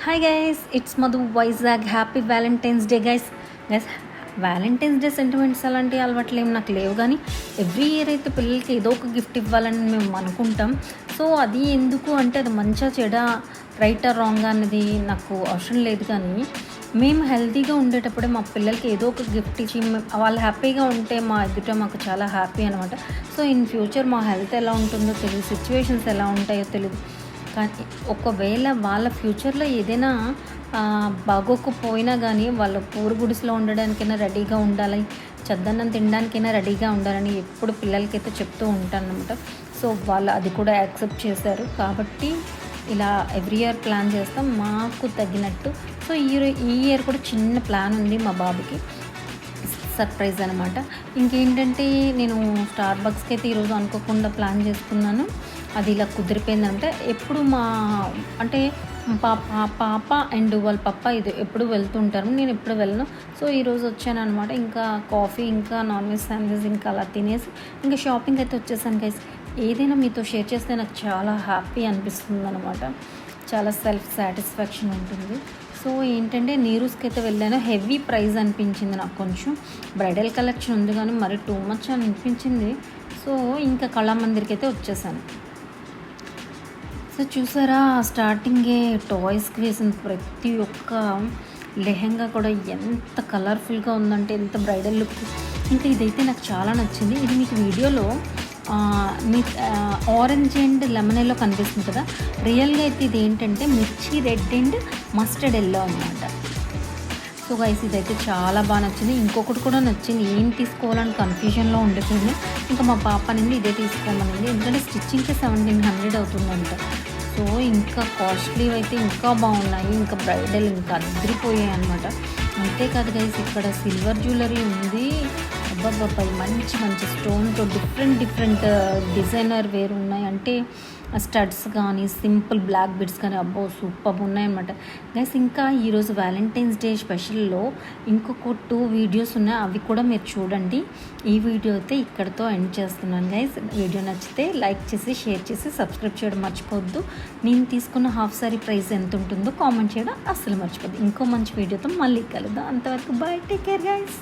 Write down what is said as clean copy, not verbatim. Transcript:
Hi guys, it's Madhu Vizag. Happy Valentine's day guys. Valentine's day sentiments అలాంటి అలవాట్లు ఏమి నాకు లేవు, కానీ ఎవ్రీ ఇయర్ అయితే పిల్లలకి ఏదో ఒక గిఫ్ట్ ఇవ్వాలని మేము అనుకుంటాం. సో అది ఎందుకు అంటే అది మంచిగా చెడ రైటా రాంగ్ అన్నది నాకు అవసరం లేదు, కానీ మేము హెల్తీగా ఉండేటప్పుడే మా పిల్లలకి ఏదో ఒక గిఫ్ట్ ఇచ్చి వాళ్ళు హ్యాపీగా ఉంటే మా ఎదుట మాకు చాలా హ్యాపీ అనమాట. సో ఇన్ ఫ్యూచర్ మా హెల్త్ ఎలా ఉంటుందో తెలియదు, సిచ్యువేషన్స్ ఎలా ఉంటాయో తెలియదు, కానీ ఒకవేళ వాళ్ళ ఫ్యూచర్లో ఏదైనా బాగోకపోయినా కానీ వాళ్ళు పూరు గుడిసెలో ఉండడానికైనా రెడీగా ఉండాలి, చద్దన్నం తినడానికైనా రెడీగా ఉండాలని ఎప్పుడు పిల్లలకైతే చెప్తూ ఉంటాను అనమాట. సో వాళ్ళు అది కూడా యాక్సెప్ట్ చేశారు, కాబట్టి ఇలా ఎవ్రీ ఇయర్ ప్లాన్ చేస్తాం మాకు తగినట్టు. సో ఈ ఇయర్ కూడా చిన్న ప్లాన్ ఉంది మా బాబుకి, సర్ప్రైజ్ అనమాట. ఇంకేంటంటే నేను స్టార్ బక్స్కి అయితే ఈరోజు అనుకోకుండా ప్లాన్ చేసుకున్నాను, అది ఇలా కుదిరిపోయిందంట. ఎప్పుడు అంటే పాప అండ్ వాళ్ళ పప్ప ఇది ఎప్పుడు వెళ్తుంటారు, నేను ఎప్పుడు వెళ్ళను. సో ఈరోజు వచ్చాను అనమాట. ఇంకా కాఫీ, ఇంకా నాన్ వెజ్ శాండ్విచ్ ఇంకా అలా తినేసి ఇంకా షాపింగ్ అయితే వచ్చేసాను గైస్. ఏదైనా మీతో షేర్ చేస్తే నాకు చాలా హ్యాపీ అనిపిస్తుంది అనమాట, చాలా సెల్ఫ్ సాటిస్ఫాక్షన్ ఉంటుంది. సో ఏంటంటే నీరూస్కి అయితే వెళ్ళాను, హెవీ ప్రైస్ అనిపించింది నాకు. కొంచెం బ్రైడల్ కలెక్షన్ ఉంది కానీ మరి టూ మచ్ అని అనిపించింది. సో ఇంకా కళామందిర్కి అయితే వచ్చేసాను. సో చూసారా, స్టార్టింగే టాయ్స్కి వేసిన ప్రతి ఒక్క లెహెంగా కూడా ఎంత కలర్ఫుల్గా ఉందంటే, ఎంత బ్రైడల్ లుక్. ఇంకా ఇదైతే నాకు చాలా నచ్చింది. ఇది మీకు వీడియోలో మీ ఆరెంజ్ అండ్ లెమన్ ఎల్లో కనిపిస్తుంది కదా, రియల్గా అయితే ఇది ఏంటంటే మిర్చి రెడ్ అండ్ మస్టర్డ్ ఎల్లో అనమాట. సో గైస్ ఇదైతే చాలా బాగా నచ్చింది. ఇంకొకటి కూడా నచ్చింది, ఏం తీసుకోవాలని కన్ఫ్యూజన్లో ఉండిపోయింది. ఇంకా మా పాప అనేది ఇదే తీసుకోమనింది, ఎందుకంటే స్టిచ్చింగ్కి 1700 అవుతుందంట. సో ఇంకా కాస్ట్లీ అయితే ఇంకా బాగున్నాయి, ఇంకా బ్రైడల్ ఇంకా అదిరిపోయాయి అనమాట. అంతేకాదు గైస్, ఇక్కడ సిల్వర్ జ్యువెలరీ ఉంది. అబ్బాబ్బాయి మంచి మంచి స్టోన్తో డిఫరెంట్ డిజైనర్ వేరు ఉన్నాయి. అంటే స్టడ్స్ కానీ సింపుల్ బ్లాక్ బిడ్స్ కానీ అబ్బో సూపర్ ఉన్నాయన్నమాట గైస్. ఇంకా ఈరోజు వ్యాలంటైన్స్ డే స్పెషల్లో ఇంకొక 2 వీడియోస్ ఉన్నాయి, అవి కూడా మీరు చూడండి. ఈ వీడియో అయితే ఇక్కడితో ఎండ్ చేస్తున్నాను గైస్. వీడియో నచ్చితే లైక్ చేసి, షేర్ చేసి, సబ్స్క్రైబ్ చేయడం మర్చిపోవద్దు. నేను తీసుకున్న హాఫ్ సారీ ప్రైస్ ఎంత ఉంటుందో కామెంట్ చేయడం అస్సలు మర్చిపోద్దు. ఇంకో మంచి వీడియోతో మళ్ళీ కలుద్దాం. అంతవరకు బాయ్, టేక్ కేర్ గైస్.